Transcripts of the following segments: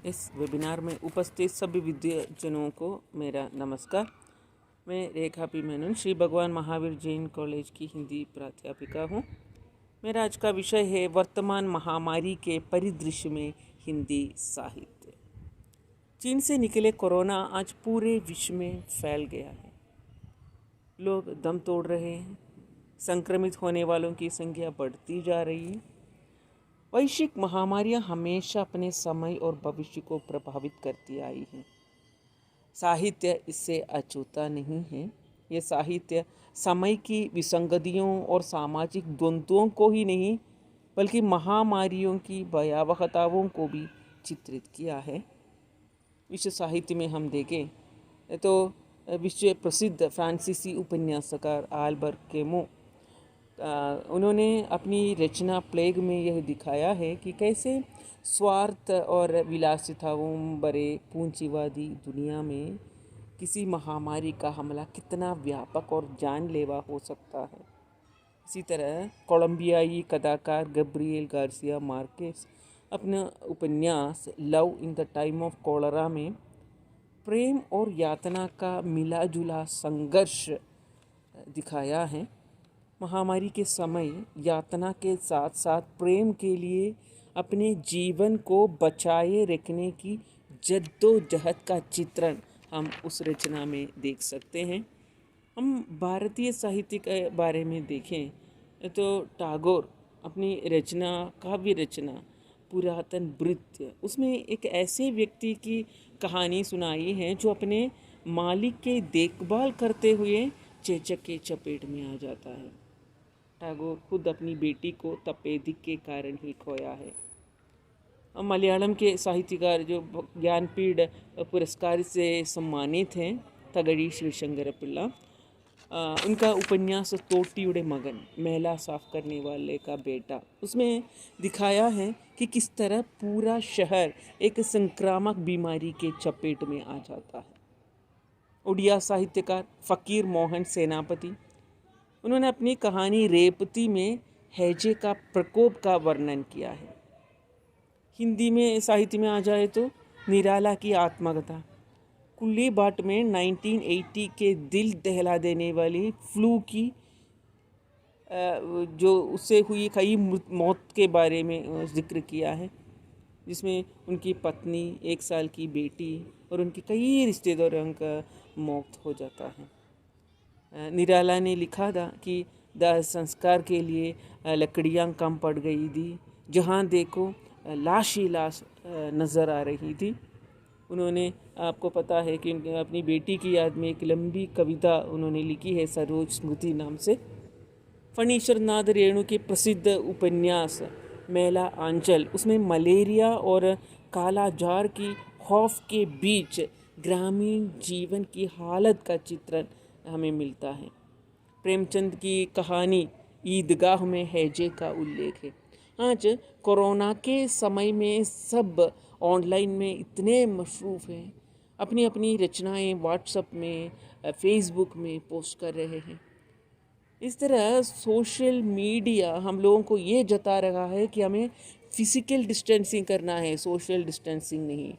इस वेबिनार में उपस्थित सभी विद्याजनों को मेरा नमस्कार। मैं रेखा पी मेनन श्री भगवान महावीर जैन कॉलेज की हिंदी प्राध्यापिका हूँ। मेरा आज का विषय है वर्तमान महामारी के परिदृश्य में हिंदी साहित्य। चीन से निकले कोरोना आज पूरे विश्व में फैल गया है। लोग दम तोड़ रहे हैं, संक्रमित होने वालों की संख्या बढ़ती जा रही है। वैश्विक महामारियां हमेशा अपने समय और भविष्य को प्रभावित करती आई हैं। साहित्य इससे अछूता नहीं है। ये साहित्य समय की विसंगतियों और सामाजिक द्वंद्वों को ही नहीं बल्कि महामारियों की भयावहताओं को भी चित्रित किया है। विश्व साहित्य में हम देखें तो विश्व प्रसिद्ध फ्रांसीसी उपन्यासकार अल्बर्ट कैमू उन्होंने अपनी रचना प्लेग में यह दिखाया है कि कैसे स्वार्थ और विलासिताओं भरे पूंजीवादी दुनिया में किसी महामारी का हमला कितना व्यापक और जानलेवा हो सकता है। इसी तरह कोलंबियाई कथाकार गब्रिएल गार्सिया मार्केस अपने उपन्यास love in the time of cholera में प्रेम और यातना का मिला जुला संघर्ष दिखाया है। महामारी के समय यातना के साथ साथ प्रेम के लिए अपने जीवन को बचाए रखने की जद्दोजहद का चित्रण हम उस रचना में देख सकते हैं। हम भारतीय साहित्य के बारे में देखें तो टैगोर अपनी रचना काव्य रचना पुरातन भृत्य उसमें एक ऐसे व्यक्ति की कहानी सुनाई है जो अपने मालिक के देखभाल करते हुए चेचक के चपेट में आ जाता है। टैगोर खुद अपनी बेटी को तपेदिक के कारण ही खोया है। मलयालम के साहित्यकार जो ज्ञानपीठ पुरस्कार से सम्मानित हैं तगड़ी शिवशंकर पिल्ला, उनका उपन्यास तोटियुडे मगन महिला साफ करने वाले का बेटा उसमें दिखाया है कि किस तरह पूरा शहर एक संक्रामक बीमारी के चपेट में आ जाता है। उड़िया साहित्यकार फकीर मोहन सेनापति उन्होंने अपनी कहानी रेपती में हैजे का प्रकोप का वर्णन किया है। हिंदी में साहित्य में आ जाए तो निराला की आत्मकथा कुल्ली बाट में 1980 के दिल दहला देने वाली फ्लू की जो उससे हुई कई मौत के बारे में जिक्र किया है, जिसमें उनकी पत्नी, 1 साल की बेटी और उनके कई रिश्तेदारों का मौत हो जाता है। निराला ने लिखा था कि दाह संस्कार के लिए लकड़ियाँ कम पड़ गई थी, जहाँ देखो लाश ही लाश नज़र आ रही थी। उन्होंने, आपको पता है कि अपनी बेटी की याद में एक लंबी कविता उन्होंने लिखी है सरोज स्मृति नाम से। फणीश्वर नाथ रेणु के प्रसिद्ध उपन्यास मेला आंचल उसमें मलेरिया और कालाजार की खौफ के बीच ग्रामीण जीवन की हालत का चित्रण हमें मिलता है। प्रेमचंद की कहानी ईदगाह में हैजे का उल्लेख है। आज कोरोना के समय में सब ऑनलाइन में इतने मशरूफ़ हैं, अपनी अपनी रचनाएं व्हाट्सएप में, फेसबुक में पोस्ट कर रहे हैं। इस तरह सोशल मीडिया हम लोगों को ये जता रहा है कि हमें फिजिकल डिस्टेंसिंग करना है, सोशल डिस्टेंसिंग नहीं।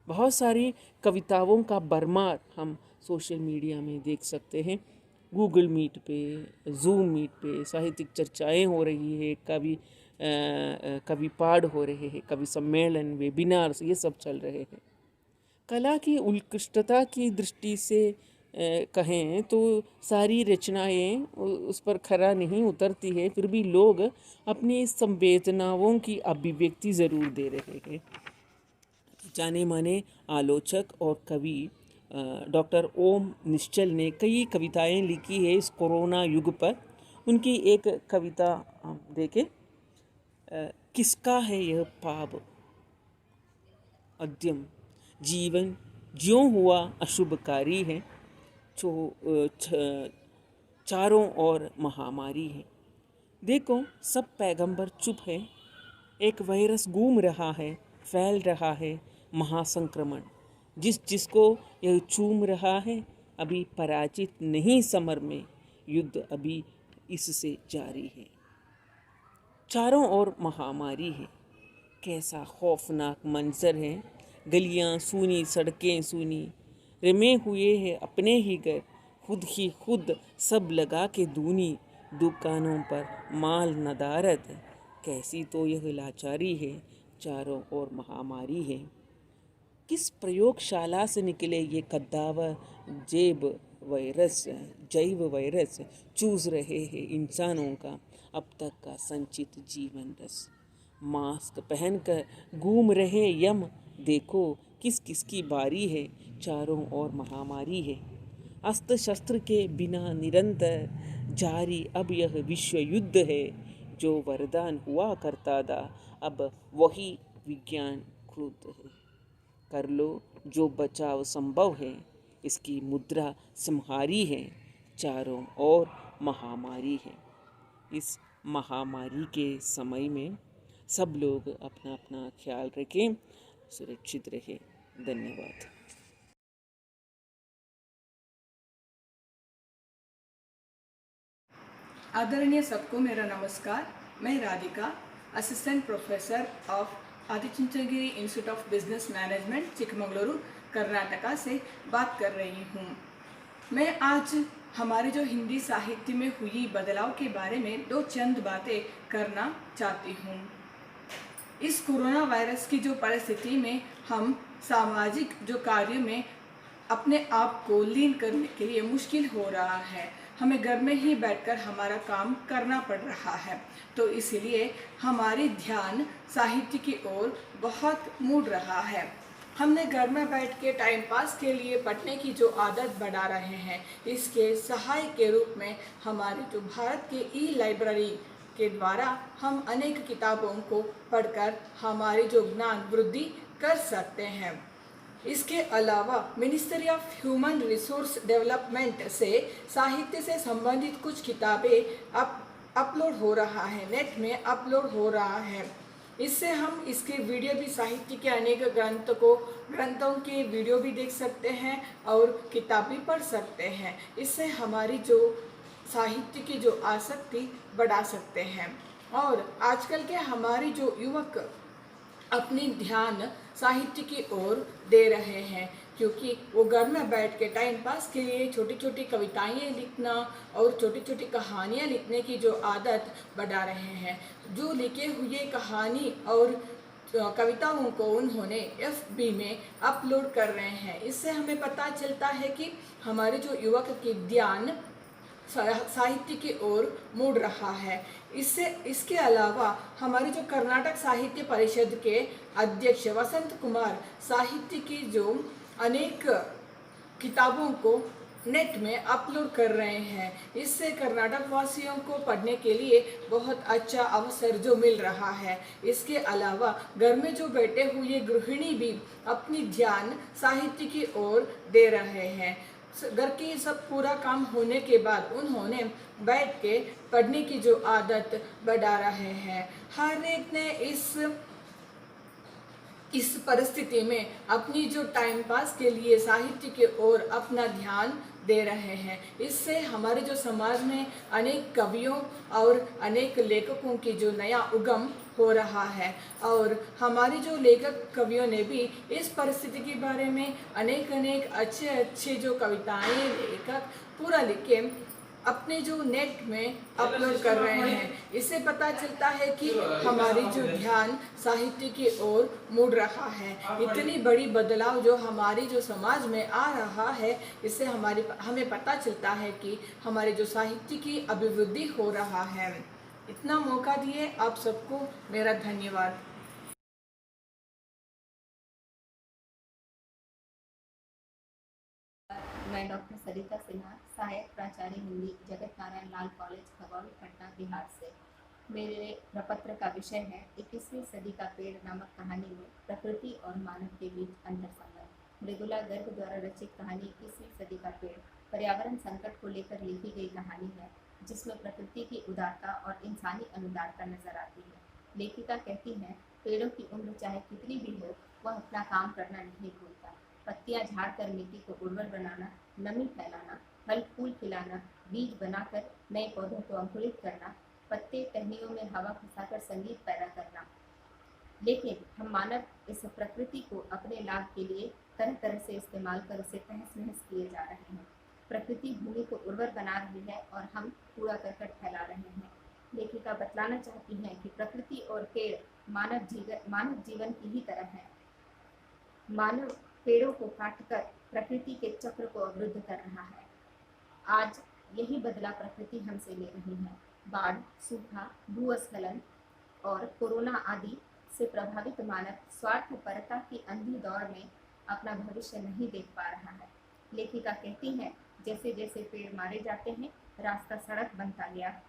बहुत सारी कविताओं का भरमार हम सोशल मीडिया में देख सकते हैं। गूगल मीट पे, जूम मीट पे साहित्यिक चर्चाएं हो रही है, कवि पाठ हो रहे हैं, कवि सम्मेलन, वेबिनार्स ये सब चल रहे हैं। कला की उत्कृष्टता की दृष्टि से कहें तो सारी रचनाएं उस पर खरा नहीं उतरती है, फिर भी लोग अपनी संवेदनाओं की अभिव्यक्ति ज़रूर दे रहे हैं। जाने माने आलोचक और कवि डॉक्टर ओम निश्चल ने कई कविताएं लिखी है इस कोरोना युग पर। उनकी एक कविता देखें, किसका है यह पाप अद्यम, जीवन ज्यों हुआ अशुभकारी है, चारों ओर महामारी है। देखो सब पैगंबर चुप है, एक वायरस घूम रहा है, फैल रहा है महासंक्रमण, जिसको यह चूम रहा है अभी पराजित नहीं समर में, युद्ध अभी इससे जारी है। चारों ओर महामारी है, कैसा खौफनाक मंजर है। गलियां सूनी, सड़कें सूनी, रमे हुए हैं अपने ही घर, खुद ही खुद सब लगा के दूनी, दुकानों पर माल नदारत। कैसी तो यह लाचारी है, चारों ओर महामारी है। किस प्रयोगशाला से निकले ये कद्दावर जैव वायरस चूस रहे हैं इंसानों का अब तक का संचित जीवन रस। मास्क पहनकर घूम रहे यम, देखो किस किस की बारी है, चारों ओर महामारी है। अस्त्र शस्त्र के बिना निरंतर जारी अब यह विश्व युद्ध है। जो वरदान हुआ करता था अब वही विज्ञान क्रुद्ध है। कर लो जो बचाव संभव है, इसकी मुद्रा संहारी है, चारों ओर महामारी है। इस महामारी के समय में सब लोग अपना अपना ख्याल रखें, सुरक्षित रहें। धन्यवाद। आदरणीय सबको मेरा नमस्कार। मैं Radhika, assistant professor of Adichunchanagiri institute of business management, Chikmagaluru, Karnataka से बात कर रही हूँ। मैं आज हमारे जो हिंदी साहित्य में हुई बदलाव के बारे में दो चंद बातें करना चाहती हूँ। इस कोरोना वायरस की जो परिस्थिति में हम सामाजिक जो कार्य में अपने आप को लीन करने के लिए मुश्किल हो रहा है। हमें घर में ही बैठकर हमारा काम करना पड़ रहा है, तो इसलिए हमारी ध्यान साहित्य की ओर बहुत मुड़ रहा है। हमने घर में बैठ के टाइम पास के लिए पढ़ने की जो आदत बढ़ा रहे हैं, इसके सहायक के रूप में हमारे जो भारत के ई लाइब्रेरी के द्वारा हम अनेक किताबों को पढ़कर हमारी जो ज्ञान वृद्धि कर सकते हैं। इसके अलावा ministry of human resource development से साहित्य से संबंधित कुछ किताबें अपलोड हो रहा है, नेट में अपलोड हो रहा है। इससे हम इसके वीडियो भी, साहित्य के अनेक ग्रंथों के वीडियो भी देख सकते हैं और किताब भी पढ़ सकते हैं। इससे हमारी जो साहित्य की जो आसक्ति बढ़ा सकते हैं। और आजकल के हमारी जो युवक अपनी ध्यान साहित्य की ओर दे रहे हैं, क्योंकि वो घर में बैठ के टाइम पास के लिए छोटी छोटी कविताएं लिखना और छोटी छोटी कहानियां लिखने की जो आदत बढ़ा रहे हैं। जो लिखे हुए कहानी और कविताओं को उन्होंने FB में अपलोड कर रहे हैं। इससे हमें पता चलता है कि हमारे जो युवक की ध्यान साहित्य की ओर मुड़ रहा है। इसके अलावा हमारे जो कर्नाटक साहित्य परिषद के अध्यक्ष वसंत कुमार साहित्य की जो अनेक किताबों को नेट में अपलोड कर रहे हैं। इससे कर्नाटक वासियों को पढ़ने के लिए बहुत अच्छा अवसर जो मिल रहा है। इसके अलावा घर में जो बैठे हुए गृहिणी भी अपनी ध्यान साहित्य की ओर दे रहे हैं। घर की सब पूरा काम होने के बाद उन्होंने बैठ के पढ़ने की जो आदत बढ़ा रहे हैं। हर एक ने इस परिस्थिति में अपनी जो टाइम पास के लिए साहित्य की ओर अपना ध्यान दे रहे हैं। इससे हमारे जो समाज में अनेक कवियों और अनेक लेखकों की जो नया उगम हो रहा है। और हमारे जो लेखक कवियों ने भी इस परिस्थिति के बारे में अनेक अच्छे जो कविताएं लेखक पूरा लिख के अपने जो नेट में अपलोड कर रहे हैं। इससे पता चलता है कि हमारी जो ध्यान साहित्य की ओर मुड़ रहा है। इतनी बड़ी बदलाव जो हमारी जो समाज में आ रहा है, इससे हमें पता चलता है कि हमारे जो साहित्य की अभिवृद्धि हो रहा है। इतना मौका दिए आप सबको मेरा धन्यवाद। मैं डॉक्टर सरिता सिन्हा, सहायक प्राचार्य हिंदी, जगत नारायण लाल कॉलेज, खगौल, पटना, बिहार से। मेरे प्रपत्र का विषय है 21वीं सदी का पेड़ नामक कहानी में प्रकृति और मानव के बीच अंतर संबंध। मृदुला गर्ग द्वारा रचित कहानी 21वीं सदी का पेड़ पर्यावरण संकट को लेकर लिखी गई कहानी है, जिसमें प्रकृति की उदारता और इंसानी अनुदारता नजर आती है। लेखिका कहती है, पेड़ों की उम्र चाहे कितनी भी हो, वह अपना काम करना नहीं भूलता। पत्तियां झाड़कर मिट्टी को उर्वर बनाना, नमी फैलाना, फल फूल खिलाना, बीज बनाकर नए पौधों को अंकुरित करना, पत्ते टहनियों में हवा फंसाकर संगीत पैदा करना, लेकिन हम मानव इस प्रकृति को अपने लाभ के लिए तरह तरह से इस्तेमाल कर उसे तहस नहस किए जा रहे हैं। प्रकृति भूमि को उर्वर बना रही है और हम कूड़ा करकट फैला रहे हैं। लेखिका बतलाना चाहती हैं कि प्रकृति और पेड़ मानव जीवन की ही तरह है। मानव पेड़ों को काटकर प्रकृति के चक्र को अवरुद्ध कर रहा है। आज यही बदला प्रकृति हमसे ले रही है। बाढ़, सूखा, भूस्खलन और कोरोना आदि से प्रभावित मानव स्वार्थपरता की अंधी दौड़ में अपना भविष्य नहीं देख पा रहा है। लेखिका कहती हैं, जैसे जैसे पेड़ मारे जाते हैं, रास्ता सड़क बनता गया,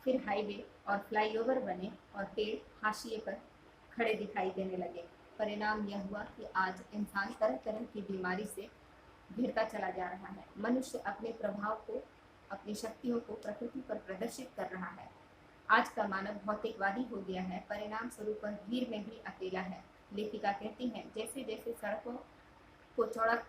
फिर हाईवे और फ्लाईओवर बने और पेड़ हाशिए पर खड़े दिखाई देने लगे। परिणाम यह हुआ कि आज इंसान तरह तरह की बीमारी से घिरता चला जा रहा है। मनुष्य अपने प्रभाव को, अपनी शक्तियों को प्रकृति पर प्रदर्शित कर रहा है। आज का मानव भौतिकवादी हो गया है, परिणाम स्वरूप भीड़ में भी अकेला है। लेखिका कहती हैं, जैसे जैसे सड़कों को चौड़ा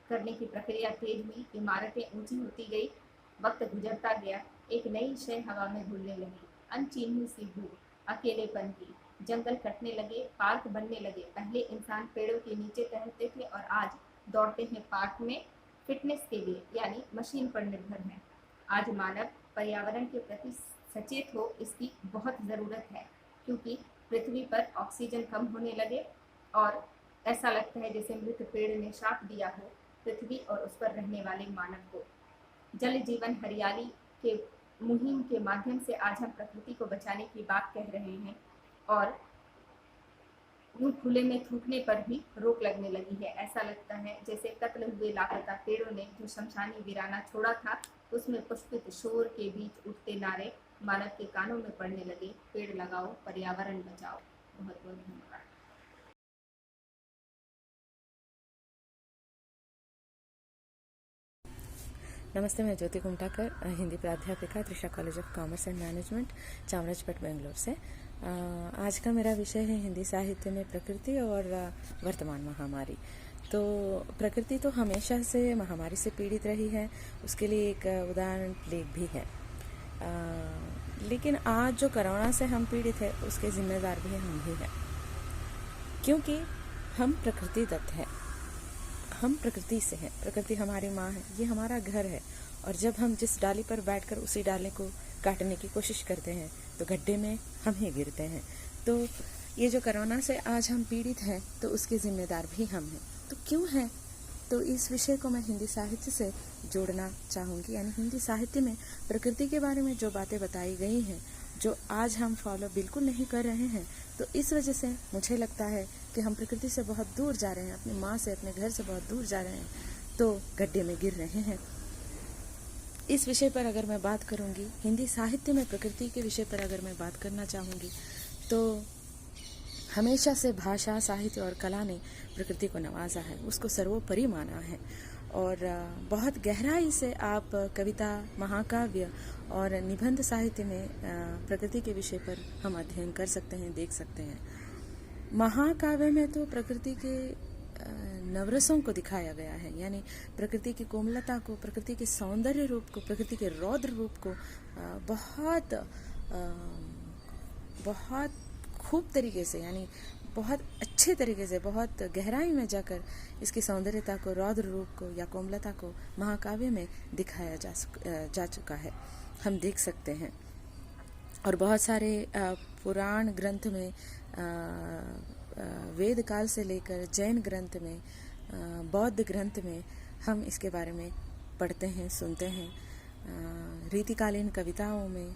करने की प्रक्रिया तेज हुई, इमारतें ऊंची होती गई, वक्त गुजरता गया, एक नई शय हवा में घुलने लगी, अनचिन्ही सी भूख, अकेलेपन की। जंगल कटने लगे, पार्क बनने लगे। पहले इंसान पेड़ों के नीचे टहलते थे और आज दौड़ते हैं पार्क में फिटनेस के लिए, यानी मशीन पर निर्भर है। आज मानव पर्यावरण के प्रति सचेत हो, इसकी बहुत ज़रूरत है, क्योंकि पृथ्वी पर ऑक्सीजन कम होने लगे और ऐसा लगता है जैसे मृत पेड़ ने शाप दिया हो पृथ्वी और उस पर रहने वाले मानव को। जल जीवन हरियाली के मुहिम के माध्यम से आज हम प्रकृति को बचाने की बात कह रहे हैं और यूं खुले में थूकने पर भी रोक लगने लगी है। ऐसा लगता है जैसे कत्ल हुए लापता पेड़ों ने जो शमशानी वीराना छोड़ा था, उसमें पुष्पित शोर के बीच उठते नारे मानव के कानों में पड़ने लगे, पेड़ लगाओ, पर्यावरण बचाओ। बहुत बहुत धन्यवाद। नमस्ते, मैं ज्योति कुमटाकर, हिंदी प्राध्यापिका, Trisha college of commerce and management, Chamrajpet, Bangalore से। आज का मेरा विषय है हिंदी साहित्य में प्रकृति और वर्तमान महामारी। तो प्रकृति तो हमेशा से महामारी से पीड़ित रही है, उसके लिए एक उदाहरण प्लेग भी है। लेकिन आज जो कोरोना से हम पीड़ित है, उसके जिम्मेदार भी हम ही हैं, क्योंकि हम प्रकृति दत्त हैं, हम प्रकृति से हैं। प्रकृति हमारी माँ है, ये हमारा घर है, और जब हम जिस डाली पर बैठकर उसी डाले को काटने की कोशिश करते हैं तो गड्ढे में हम ही गिरते हैं। तो ये जो कोरोना से आज हम पीड़ित हैं, तो उसके जिम्मेदार भी हम हैं। तो क्यों हैं? तो इस विषय को मैं हिंदी साहित्य से जोड़ना चाहूँगी। यानी हिंदी साहित्य में प्रकृति के बारे में जो बातें बताई गई हैं, जो आज हम फॉलो बिल्कुल नहीं कर रहे हैं, तो इस वजह से मुझे लगता है कि हम प्रकृति से बहुत दूर जा रहे हैं, अपनी माँ से, अपने घर से बहुत दूर जा रहे हैं, तो गड्ढे में गिर रहे हैं। इस विषय पर अगर मैं बात करूँगी, हिंदी साहित्य में प्रकृति के विषय पर अगर मैं बात करना चाहूँगी, तो हमेशा से भाषा, साहित्य और कला ने प्रकृति को नवाजा है, उसको सर्वोपरि माना है। और बहुत गहराई से आप कविता, महाकाव्य और निबंध साहित्य में प्रकृति के विषय पर हम अध्ययन कर सकते हैं, देख सकते हैं। महाकाव्य में तो प्रकृति के नवरसों को दिखाया गया है, यानी प्रकृति की कोमलता को, प्रकृति के सौंदर्य रूप को, प्रकृति के रौद्र रूप को बहुत खूब तरीके से, यानी बहुत अच्छे तरीके से, बहुत गहराई में जाकर इसकी सौंदर्यता को, रौद्र रूप को या कोमलता को महाकाव्य में दिखाया जा चुका है, हम देख सकते हैं। और बहुत सारे पुराण ग्रंथ में, वेद काल से लेकर जैन ग्रंथ में, बौद्ध ग्रंथ में हम इसके बारे में पढ़ते हैं, सुनते हैं। रीतिकालीन कविताओं में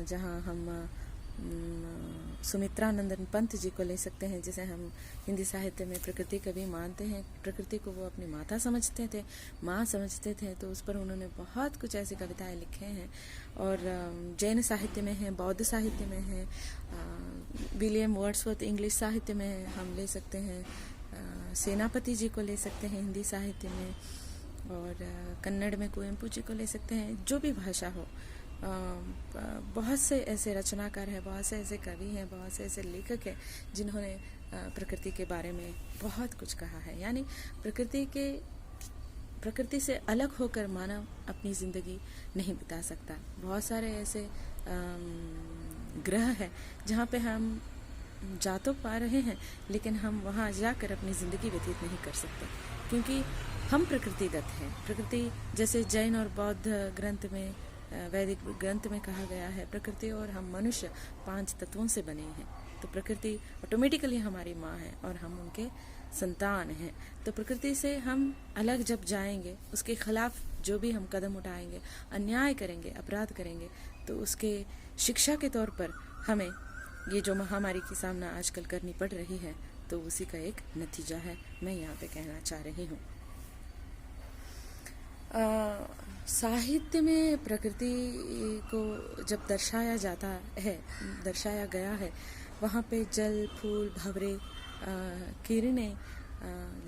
जहाँ हम सुमित्रानंदन पंत जी को ले सकते हैं, जिसे हम हिंदी साहित्य में प्रकृति कवि मानते हैं। प्रकृति को वो अपनी माता समझते थे, माँ समझते थे, तो उस पर उन्होंने बहुत कुछ ऐसी कविताएं लिखे हैं। और जैन साहित्य में है, बौद्ध साहित्य में है, विलियम वर्ड्सवर्थ इंग्लिश साहित्य में हम ले सकते हैं, सेनापति जी को ले सकते हैं हिंदी साहित्य में, और कन्नड़ में कुवेंपु जी को ले सकते हैं। जो भी भाषा हो, बहुत से ऐसे रचनाकार हैं, बहुत से ऐसे कवि हैं, बहुत से ऐसे लेखक हैं जिन्होंने प्रकृति के बारे में बहुत कुछ कहा है। यानी प्रकृति से अलग होकर मानव अपनी ज़िंदगी नहीं बिता सकता। बहुत सारे ऐसे ग्रह हैं जहाँ पे हम जा तो पा रहे हैं, लेकिन हम वहाँ जाकर अपनी ज़िंदगी व्यतीत नहीं कर सकते, क्योंकि हम प्रकृतिदत्त हैं। प्रकृति, जैसे जैन और बौद्ध ग्रंथ में, वैदिक ग्रंथ में कहा गया है, प्रकृति और हम मनुष्य 5 तत्वों से बने हैं। तो प्रकृति ऑटोमेटिकली हमारी माँ है और हम उनके संतान हैं। तो प्रकृति से हम अलग जब जाएंगे, उसके खिलाफ जो भी हम कदम उठाएंगे, अन्याय करेंगे, अपराध करेंगे, तो उसके शिक्षा के तौर पर हमें ये जो महामारी की सामना आजकल करनी पड़ रही है, तो उसी का एक नतीजा है, मैं यहाँ पे कहना चाह रही हूँ। साहित्य में प्रकृति को जब दर्शाया जाता है, दर्शाया गया है, वहाँ पे जल, फूल, भंवरे, किरणें,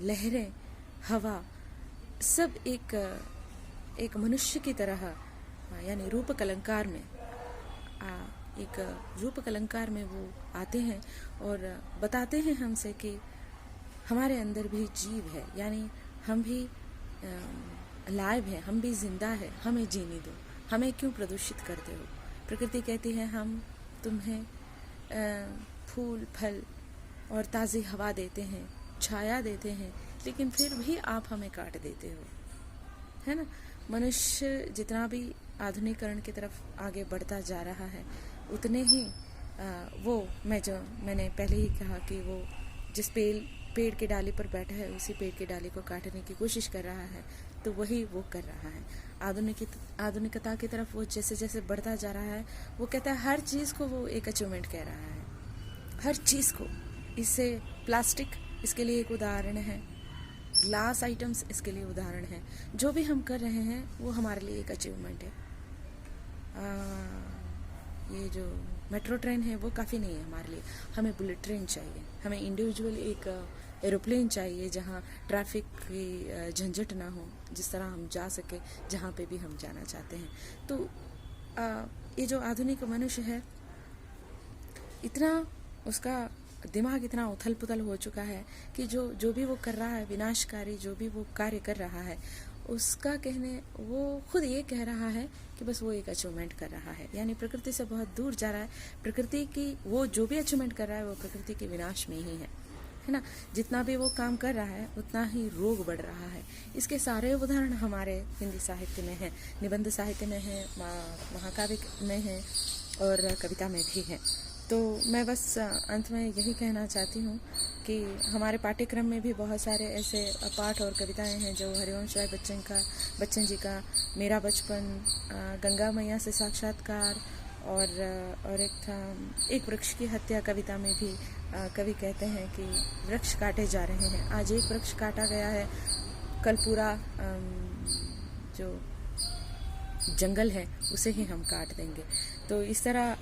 लहरें, हवा, सब एक मनुष्य की तरह, यानी रूप अलंकार में, एक रूप अलंकार में वो आते हैं और बताते हैं हमसे कि हमारे अंदर भी जीव है, यानी हम भी लाइव है, हम भी जिंदा है, हमें जीने दो, हमें क्यों प्रदूषित करते हो। प्रकृति कहती है हम तुम्हें फूल, फल और ताज़ी हवा देते हैं, छाया देते हैं, लेकिन फिर भी आप हमें काट देते हो, है ना। मनुष्य जितना भी आधुनिकीकरण की तरफ आगे बढ़ता जा रहा है, उतने ही मैंने पहले ही कहा कि वो जिस पेड़ के डाली पर बैठा है, उसी पेड़ की डाली को काटने की कोशिश कर रहा है, तो वही वो कर रहा है। आधुनिकता की तरफ वो जैसे जैसे बढ़ता जा रहा है, वो कहता है हर चीज़ को वो एक अचीवमेंट कह रहा है, हर चीज़ को। इससे प्लास्टिक इसके लिए एक उदाहरण है, ग्लास आइटम्स इसके लिए उदाहरण है। जो भी हम कर रहे हैं वो हमारे लिए एक अचीवमेंट है। ये जो मेट्रो ट्रेन है वो काफ़ी नहीं है हमारे लिए, हमें बुलेट ट्रेन चाहिए, हमें इंडिविजुअल एक एरोप्लेन चाहिए जहाँ ट्रैफिक की झंझट ना हो, जिस तरह हम जा सके जहाँ पे भी हम जाना चाहते हैं। तो ये जो आधुनिक मनुष्य है, इतना उसका दिमाग इतना उथल पुथल हो चुका है कि जो भी वो कर रहा है, विनाशकारी जो भी वो कार्य कर रहा है, उसका वो खुद ये कह रहा है कि बस वो एक अचीवमेंट कर रहा है, यानी प्रकृति से बहुत दूर जा रहा है। प्रकृति की वो जो भी अचीवमेंट कर रहा है वो प्रकृति के विनाश में ही है ना। जितना भी वो काम कर रहा है उतना ही रोग बढ़ रहा है। इसके सारे उदाहरण हमारे हिंदी साहित्य में हैं, निबंध साहित्य में है, महाकाव्य में है और कविता में भी है। तो मैं बस अंत में यही कहना चाहती हूँ कि हमारे पाठ्यक्रम में भी बहुत सारे ऐसे पाठ और कविताएं हैं जो हरिवंश राय बच्चन जी का मेरा बचपन, गंगा मैया से साक्षात्कार और एक वृक्ष की हत्या कविता में भी कवि कहते हैं कि वृक्ष काटे जा रहे हैं। आज एक वृक्ष काटा गया है, कल पूरा जो जंगल है उसे ही हम काट देंगे। तो इस तरह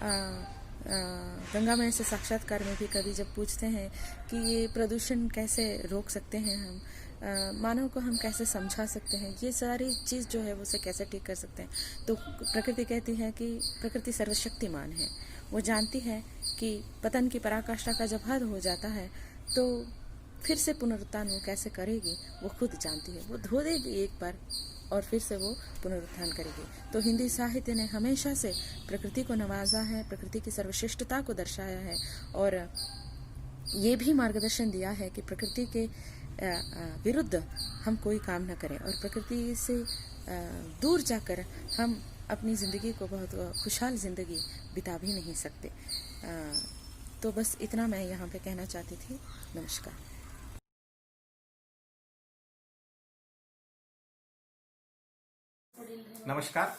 गंगा मैया से साक्षात्कार में भी कवि जब पूछते हैं कि ये प्रदूषण कैसे रोक सकते हैं, हम मानव को हम कैसे समझा सकते हैं, ये सारी चीज़ जो है उसे कैसे ठीक कर सकते हैं, तो प्रकृति कहती है कि प्रकृति सर्वशक्तिमान है। वो जानती है कि पतन की पराकाष्ठा का जब हद हो जाता है तो फिर से पुनरुत्थान वो कैसे करेगी, वो खुद जानती है। वो धो देगी एक बार और फिर से वो पुनरुत्थान करेगी। तो हिंदी साहित्य ने हमेशा से प्रकृति को नवाजा है, प्रकृति की सर्वश्रेष्ठता को दर्शाया है और ये भी मार्गदर्शन दिया है कि प्रकृति के विरुद्ध हम कोई काम न करें और प्रकृति से दूर जाकर हम अपनी ज़िंदगी को बहुत खुशहाल ज़िंदगी बिता भी नहीं सकते। तो बस इतना मैं यहाँ पे कहना चाहती थी। नमस्कार। नमस्कार,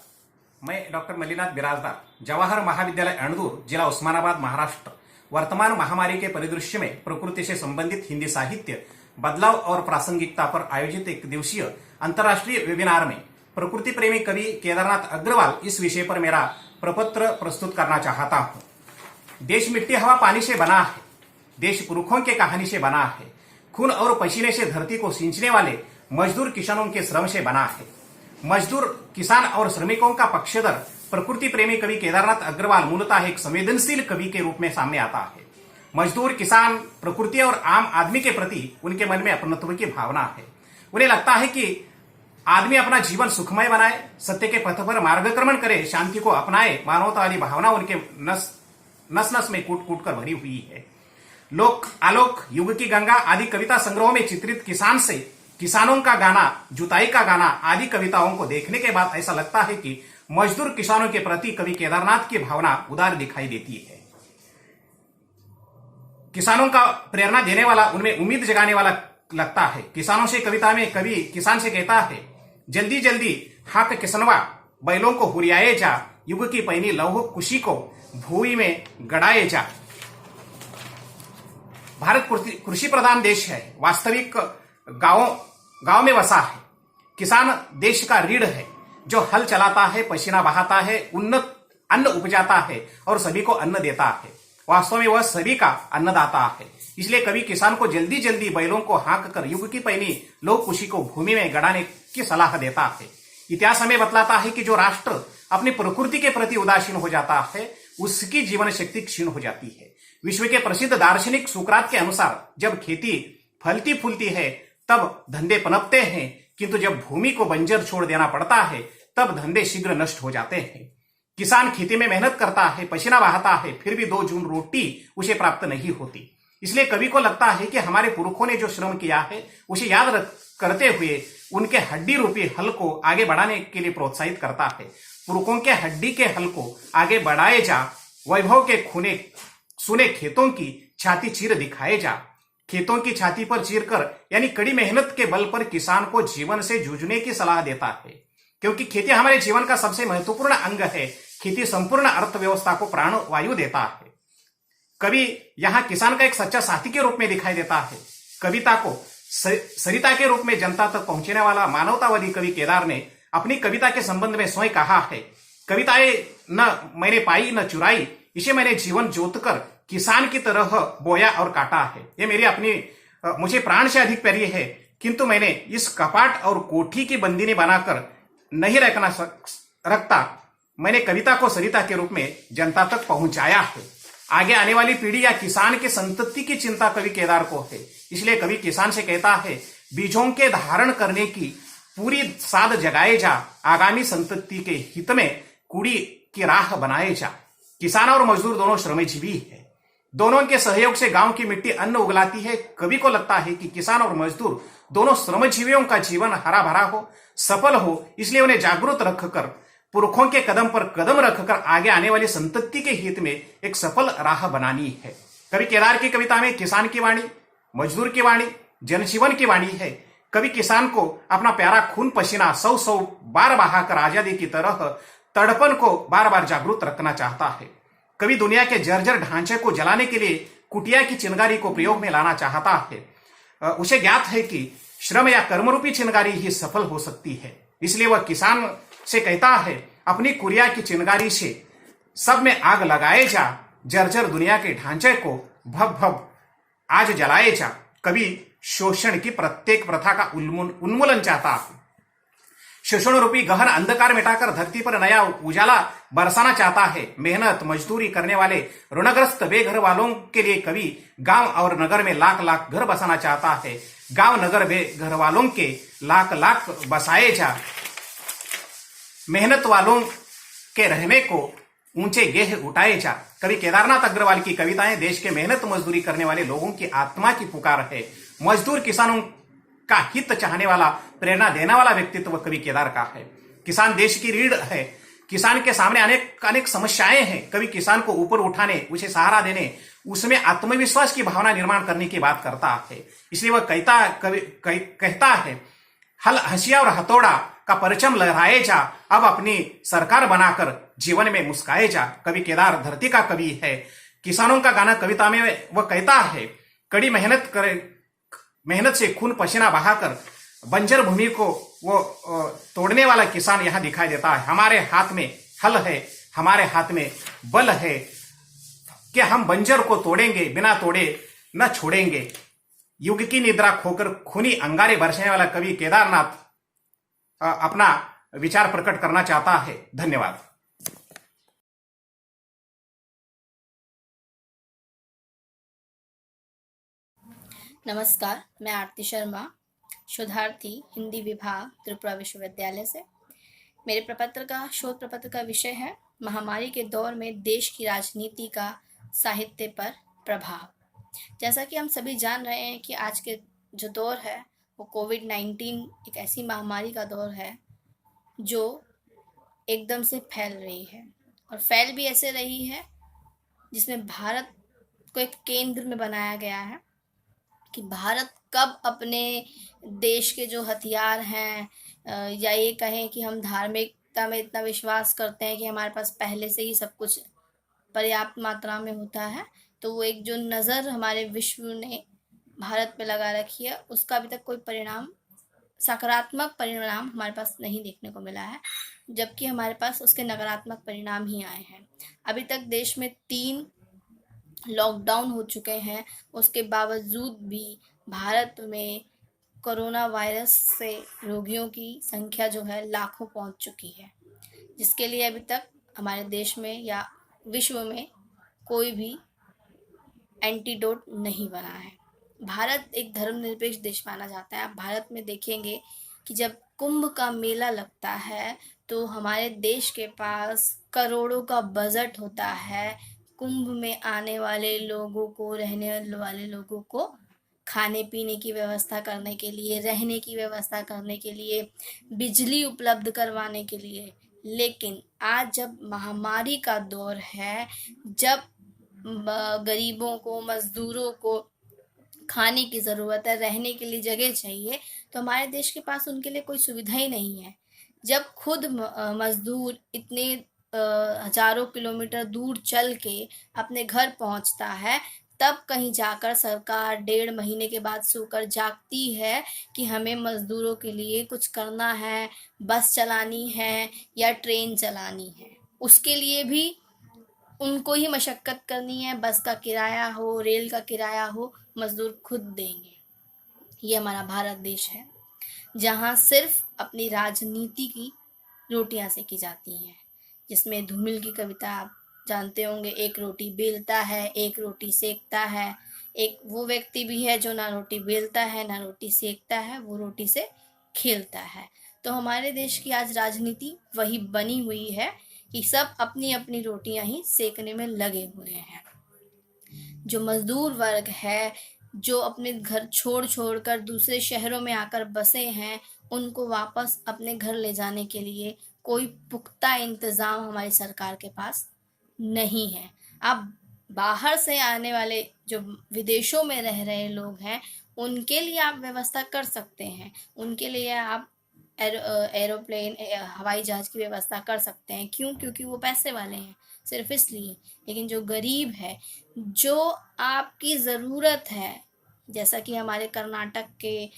मैं डॉक्टर मल्लीनाथ बिराजदार, जवाहर महाविद्यालय अणदूर, जिला उस्मानाबाद, महाराष्ट्र। वर्तमान महामारी के परिदृश्य में प्रकृति से संबंधित हिंदी साहित्य, बदलाव और प्रासंगिकता पर आयोजित एक दिवसीय अंतर्राष्ट्रीय वेबिनार में प्रकृति प्रेमी कवि केदारनाथ अग्रवाल इस विषय पर मेरा प्रपत्र प्रस्तुत करना चाहता हूँ। देश मिट्टी हवा पानी से बना है, देश पुरखों के कहानी से बना है, खून और पसीने से धरती को सींचने वाले मजदूर किसानों के श्रम से बना है। मजदूर, किसान और श्रमिकों का पक्षधर प्रकृति प्रेमी कवि केदारनाथ अग्रवाल मूलतः एक संवेदनशील कवि के रूप में सामने आता है। मजदूर, किसान, प्रकृति और आम आदमी के प्रति उनके मन में अपनत्व की भावना है। उन्हें लगता है कि आदमी अपना जीवन सुखमय बनाए, सत्य के पथ पर मार्गक्रमण करे, शांति को अपनाए। मानवता वाली भावना उनके नस नस में कूट कूट कर भरी हुई है। लोक आलोक, युग की गंगा आदि कविता संग्रहों में चित्रित किसान से किसानों का गाना, जुताई का गाना आदि कविताओं को देखने के बाद ऐसा लगता है कि मजदूर किसानों के प्रति कवि केदारनाथ की भावना उदार दिखाई देती है। किसानों का प्रेरणा देने वाला, उनमें उम्मीद जगाने वाला लगता है। किसानों से कविता में कवि किसान से कहता है, जल्दी जल्दी हाक किसनवा, बैलों को हुरियाए जा, युग की पैनी लौह कुशी को भूमि में गड़ाए जा। भारत कृषि प्रधान देश है, वास्तविक गांव में वसा है। किसान देश का रीढ़ है, जो हल चलाता है, पसीना बहाता है, उन्नत अन्न उपजाता है और सभी को अन्न देता है। वास्तव में वह सभी का अन्नदाता है। इसलिए कवि किसान को जल्दी जल्दी बैलों को हाँक कर युग की पैनी लोक कुशी को भूमि में गड़ाने की सलाह देता है। इतिहास हमें बतलाता है कि जो राष्ट्र अपनी प्रकृति के प्रति उदासीन हो जाता है, उसकी जीवन शक्ति क्षीण हो जाती है। विश्व के प्रसिद्ध दार्शनिक सुकरात के अनुसार जब खेती फलती फूलती है तब धंधे पनपते हैं, किंतु जब भूमि को बंजर छोड़ देना पड़ता है तब धंधे शीघ्र नष्ट हो जाते हैं। किसान खेती में मेहनत करता है, पसीना बहाता है, फिर भी 2 जून रोटी उसे प्राप्त नहीं होती। इसलिए कवि को लगता है कि हमारे पुरखों ने जो श्रम किया है उसे याद करते हुए उनके हड्डी रूपी हल को आगे बढ़ाने के लिए प्रोत्साहित करता है। पुरखों के हड्डी के हल को आगे बढ़ाए जा, वैभव के खूने सुने खेतों की छाती चीर दिखाए जा। खेतों की छाती पर चीर कर यानी कड़ी मेहनत के बल पर किसान को जीवन से जूझने की सलाह देता है, क्योंकि खेती हमारे जीवन का सबसे महत्वपूर्ण अंग है। खेती संपूर्ण अर्थव्यवस्था को प्राण वायु देता है। कवि यहां किसान का एक सच्चा साथी के रूप में दिखाई देता है। कविता को सरिता के रूप में जनता तक पहुंचने वाला मानवतावादी कवि केदार ने अपनी कविता के संबंध में स्वयं कहा है, कविताएं न मैंने पाई न चुराई, इसे मैंने जीवन जोत कर किसान की तरह बोया और काटा है। ये मेरी अपनी मुझे प्राण से अधिक प्यारी है, किंतु मैंने इस कपाट और कोठी की बंदिनी बनाकर नहीं रखता। मैंने कविता को सरिता के रूप में जनता तक पहुंचाया है। आगे आने वाली पीढ़ी या किसान के संतति की चिंता कवि केदार को है। इसलिए कवि किसान से कहता है, बीजों के धारण करने की पूरी साध जगाए जा, आगामी संतति के हित में कूड़ी की राह बनाए जा। किसान और मजदूर दोनों श्रमजीवी है। दोनों के सहयोग से गांव की मिट्टी अन्न उगलाती है। कवि को लगता है कि किसान और मजदूर दोनों श्रमजीवियों का जीवन हरा भरा हो, सफल हो, इसलिए उन्हें जागरूक रखकर, पुरखों के कदम पर कदम रखकर आगे आने वाली संतति के हित में एक सफल राह बनानी है। कवि केदार की कविता में किसान की वाणी, मजदूर की वाणी, जनजीवन की वाणी है। कवि किसान को अपना प्यारा खून पसीना 100 बार बहाकर आजादी की तरह तड़पन को बार बार जागरूक रखना चाहता है। कवि दुनिया के जर्जर ढांचे को जलाने के लिए कुटिया की चिंगारी को प्रयोग में लाना चाहता है। उसे ज्ञात है कि श्रम या कर्मरूपी चिंगारी ही सफल हो सकती है। इसलिए वह किसान से कहता है, अपनी कुरिया की चिंगारी से सब में आग लगाए जा, जर्जर दुनिया के ढांचे को भव भव आज जलाए जा। कवि शोषण की प्रत्येक प्रथा का उन्मूलन चाहता है। शोषण रूपी गहन अंधकार मिटाकर धरती पर नया उजाला बरसाना चाहता है। मेहनत मजदूरी करने वाले ऋणग्रस्त बेघर वालों के लिए कवि गांव और नगर में लाख लाख घर बसाना चाहता है। गांव नगर बेघर वालों के लाख लाख बसाए जा। मेहनत वालों के रहने को ऊंचे गेह उठाए जा। कवि केदारनाथ अग्रवाल की कविताएं देश के मेहनत मजदूरी करने वाले लोगों की आत्मा की पुकार है। मजदूर किसानों का हित चाहने वाला, प्रेरणा देने वाला व्यक्तित्व कवि केदार का है। किसान देश की रीढ़ है। किसान के सामने अनेक समस्याएं हैं। कवि किसान को ऊपर उठाने, उसे सहारा देने, उसमें आत्मविश्वास की भावना निर्माण करने की बात करता है। इसलिए वह कहता है, हल हंसिया और हथौड़ा का परचम लहराए जा, अब अपनी सरकार बनाकर जीवन में मुस्काए जा। कवि केदार धरती का कवि है। किसानों का गाना कविता में वह कहता है, कड़ी मेहनत से खून पसीना बहाकर बंजर भूमि को वो तोड़ने वाला किसान यहां दिखाई देता है। हमारे हाथ में हल है, हमारे हाथ में बल है कि हम बंजर को तोड़ेंगे, बिना तोड़े न छोड़ेंगे। युग की निद्रा खोकर खूनी अंगारे बरसने वाला कवि केदारनाथ अपना विचार प्रकट करना चाहता है। धन्यवाद। नमस्कार, मैं आरती शर्मा, शोधार्थी, हिंदी विभाग, त्रिपुरा विश्वविद्यालय से। मेरे शोध प्रपत्र का विषय है महामारी के दौर में देश की राजनीति का साहित्य पर प्रभाव। जैसा कि हम सभी जान रहे हैं कि आज के जो दौर है वो कोविड-19 एक ऐसी महामारी का दौर है जो एकदम से फैल रही है और फैल भी ऐसे रही है जिसमें भारत को एक केंद्र में बनाया गया है कि भारत कब अपने देश के जो हथियार हैं या ये कहें कि हम धार्मिकता में इतना विश्वास करते हैं कि हमारे पास पहले से ही सब कुछ पर्याप्त मात्रा में होता है, तो वो एक जो नज़र हमारे विश्व ने भारत पे लगा रखी है उसका अभी तक कोई सकारात्मक परिणाम हमारे पास नहीं देखने को मिला है, जबकि हमारे पास उसके नकारात्मक परिणाम ही आए हैं। अभी तक देश में 3 लॉकडाउन हो चुके हैं, उसके बावजूद भी भारत में कोरोना वायरस से रोगियों की संख्या जो है लाखों पहुंच चुकी है, जिसके लिए अभी तक हमारे देश में या विश्व में कोई भी एंटीडोट नहीं बना है। भारत एक धर्मनिरपेक्ष देश माना जाता है। आप भारत में देखेंगे कि जब कुंभ का मेला लगता है तो हमारे देश के पास करोड़ों का बजट होता है कुंभ में आने वाले लोगों को, रहने वाले लोगों को खाने पीने की व्यवस्था करने के लिए, रहने की व्यवस्था करने के लिए, बिजली उपलब्ध करवाने के लिए। लेकिन आज जब महामारी का दौर है, जब गरीबों को, मजदूरों को खाने की ज़रूरत है, रहने के लिए जगह चाहिए, तो हमारे देश के पास उनके लिए कोई सुविधा ही नहीं है। जब खुद मजदूर इतने हजारों किलोमीटर दूर चल के अपने घर पहुंचता है, तब कहीं जाकर सरकार 1.5 महीने के बाद सोकर जागती है कि हमें मजदूरों के लिए कुछ करना है, बस चलानी है या ट्रेन चलानी है। उसके लिए भी उनको ही मशक्क़त करनी है, बस का किराया हो, रेल का किराया हो, मजदूर खुद देंगे। ये हमारा भारत देश है जहाँ सिर्फ अपनी राजनीति की रोटियां सेकी जाती हैं, जिसमें धूमिल की कविता आप जानते होंगे, एक रोटी बेलता है, एक रोटी सेकता है। एक वो व्यक्ति भी है जो ना रोटी बेलता है ना रोटी सेकता है, वो रोटी से खेलता है। तो हमारे देश की आज राजनीति वही बनी हुई है कि सब अपनी अपनी रोटियां ही सेकने में लगे हुए हैं। जो मजदूर वर्ग है, जो अपने घर छोड़ कर दूसरे शहरों में आकर बसे हैं, उनको वापस अपने घर ले जाने के लिए कोई पुख्ता इंतज़ाम हमारी सरकार के पास नहीं है। अब बाहर से आने वाले जो विदेशों में रह रहे लोग हैं, उनके लिए आप व्यवस्था कर सकते हैं, उनके लिए आप एरोप्लेन, हवाई जहाज़ की व्यवस्था कर सकते हैं। क्यों? क्योंकि वो पैसे वाले हैं, सिर्फ इसलिए। लेकिन जो गरीब है, जो आपकी ज़रूरत है, जैसा कि हमारे कर्नाटक के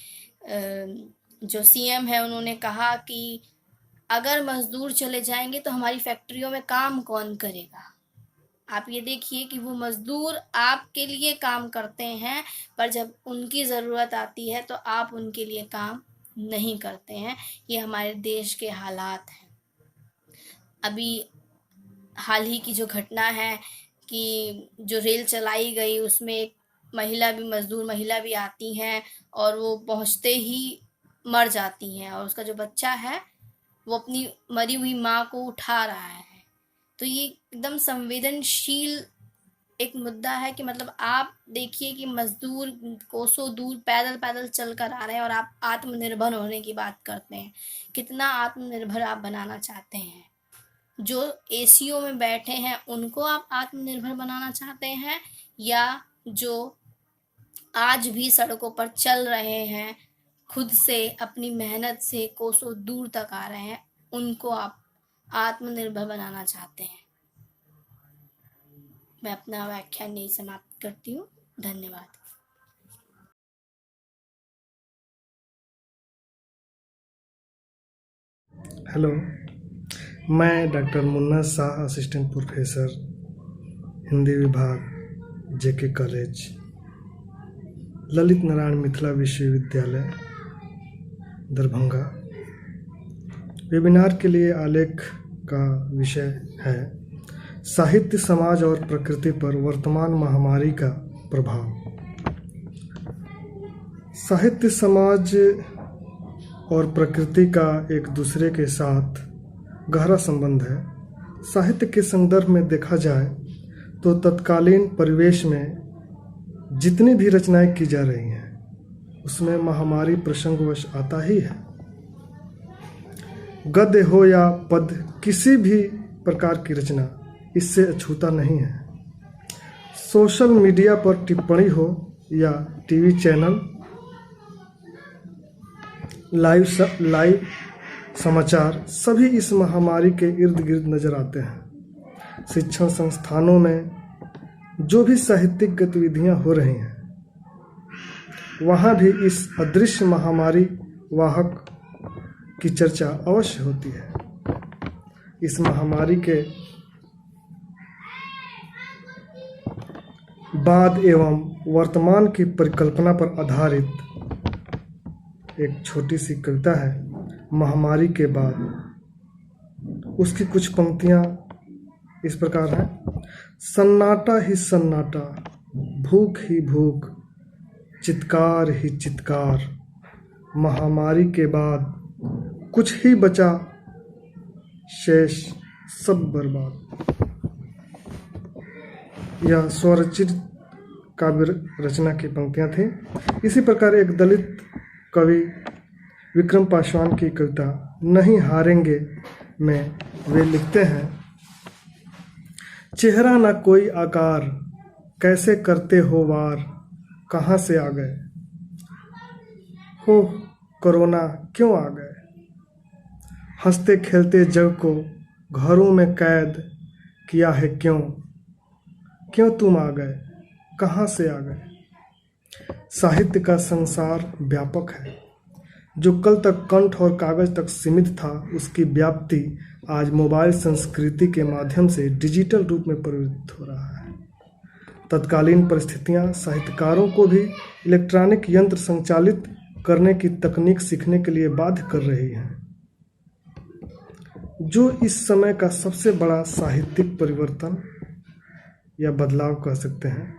जो सीएम है, उन्होंने कहा कि अगर मजदूर चले जाएंगे तो हमारी फैक्ट्रियों में काम कौन करेगा। आप ये देखिए कि वो मजदूर आपके लिए काम करते हैं, पर जब उनकी ज़रूरत आती है तो आप उनके लिए काम नहीं करते हैं। ये हमारे देश के हालात हैं। अभी हाल ही की जो घटना है कि जो रेल चलाई गई, उसमें एक मजदूर महिला भी आती हैं और वो पहुंचते ही मर जाती हैं, और उसका जो बच्चा है वो अपनी मरी हुई माँ को उठा रहा है। तो ये एकदम संवेदनशील एक मुद्दा है कि मतलब आप देखिए कि मजदूर कोसों दूर पैदल चल कर आ रहे हैं और आप आत्मनिर्भर होने की बात करते हैं। कितना आत्मनिर्भर आप बनाना चाहते हैं? जो एसीओ में बैठे हैं उनको आप आत्मनिर्भर बनाना चाहते हैं, या जो आज भी सड़कों पर चल रहे हैं, खुद से अपनी मेहनत से कोसों दूर तक आ रहे हैं, उनको आप आत्मनिर्भर बनाना चाहते हैं? मैं अपना व्याख्यान यही समाप्त करती हूँ। धन्यवाद। हेलो, मैं doctor Munna Shah, assistant professor Hindi विभाग, जेके कॉलेज, ललित नारायण मिथिला विश्वविद्यालय, दरभंगा। वेबिनार के लिए आलेख का विषय है साहित्य, समाज और प्रकृति पर वर्तमान महामारी का प्रभाव। साहित्य, समाज और प्रकृति का एक दूसरे के साथ गहरा संबंध है। साहित्य के संदर्भ में देखा जाए तो तत्कालीन परिवेश में जितनी भी रचनाएं की जा रही हैं उसमें महामारी प्रसंगवश आता ही है। गद्य हो या पद, किसी भी प्रकार की रचना इससे अछूता नहीं है। सोशल मीडिया पर टिप्पणी हो या टीवी चैनल, लाइव समाचार, सभी इस महामारी के इर्द गिर्द नजर आते हैं। शिक्षण संस्थानों में जो भी साहित्यिक गतिविधियां हो रही हैं वहां भी इस अदृश्य महामारी वाहक की चर्चा अवश्य होती है। इस महामारी के बाद एवं वर्तमान की परिकल्पना पर आधारित एक छोटी सी कविता है, महामारी के बाद। उसकी कुछ पंक्तियां इस प्रकार हैं। सन्नाटा ही सन्नाटा, भूख ही भूख, चित्कार ही चित्कार, महामारी के बाद कुछ ही बचा, शेष सब बर्बाद। यह स्वरचित काव्य रचना की पंक्तियां थी। इसी प्रकार एक दलित कवि विक्रम पासवान की कविता नहीं हारेंगे में वे लिखते हैं, चेहरा ना कोई आकार, कैसे करते हो वार, कहाँ से आ गए हो कोरोना, क्यों आ गए, हंसते खेलते जग को घरों में कैद किया है, क्यों क्यों तुम आ गए, कहाँ से आ गए। साहित्य का संसार व्यापक है। जो कल तक कंठ और कागज तक सीमित था, उसकी व्याप्ति आज मोबाइल संस्कृति के माध्यम से डिजिटल रूप में परिवर्तित हो रहा है। तत्कालीन परिस्थितियां साहित्यकारों को भी इलेक्ट्रॉनिक यंत्र संचालित करने की तकनीक सीखने के लिए बाध्य कर रही हैं, जो इस समय का सबसे बड़ा साहित्यिक परिवर्तन या बदलाव कह सकते हैं।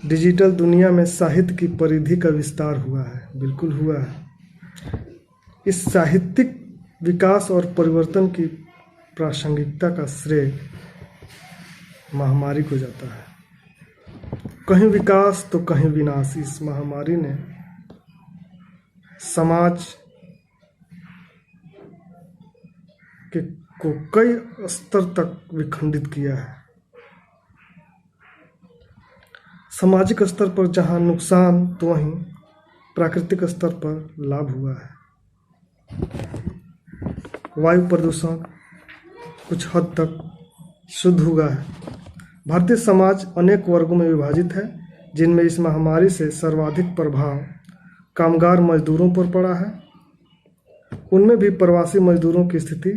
डिजिटल दुनिया में साहित्य की परिधि का विस्तार हुआ है, बिल्कुल हुआ है। इस साहित्यिक विकास और परिवर्तन की प्रासंगिकता का श्रेय महामारी को जाता है। कहीं विकास तो कहीं विनाश। इस महामारी ने समाज को कई स्तर तक विखंडित किया है। सामाजिक स्तर पर जहां नुकसान, तो वहीं प्राकृतिक स्तर पर लाभ हुआ है। वायु प्रदूषण कुछ हद तक शुद्ध हुआ है। भारतीय समाज अनेक वर्गों में विभाजित है, जिनमें इस महामारी से सर्वाधिक प्रभाव कामगार मजदूरों पर पड़ा है। उनमें भी प्रवासी मजदूरों की स्थिति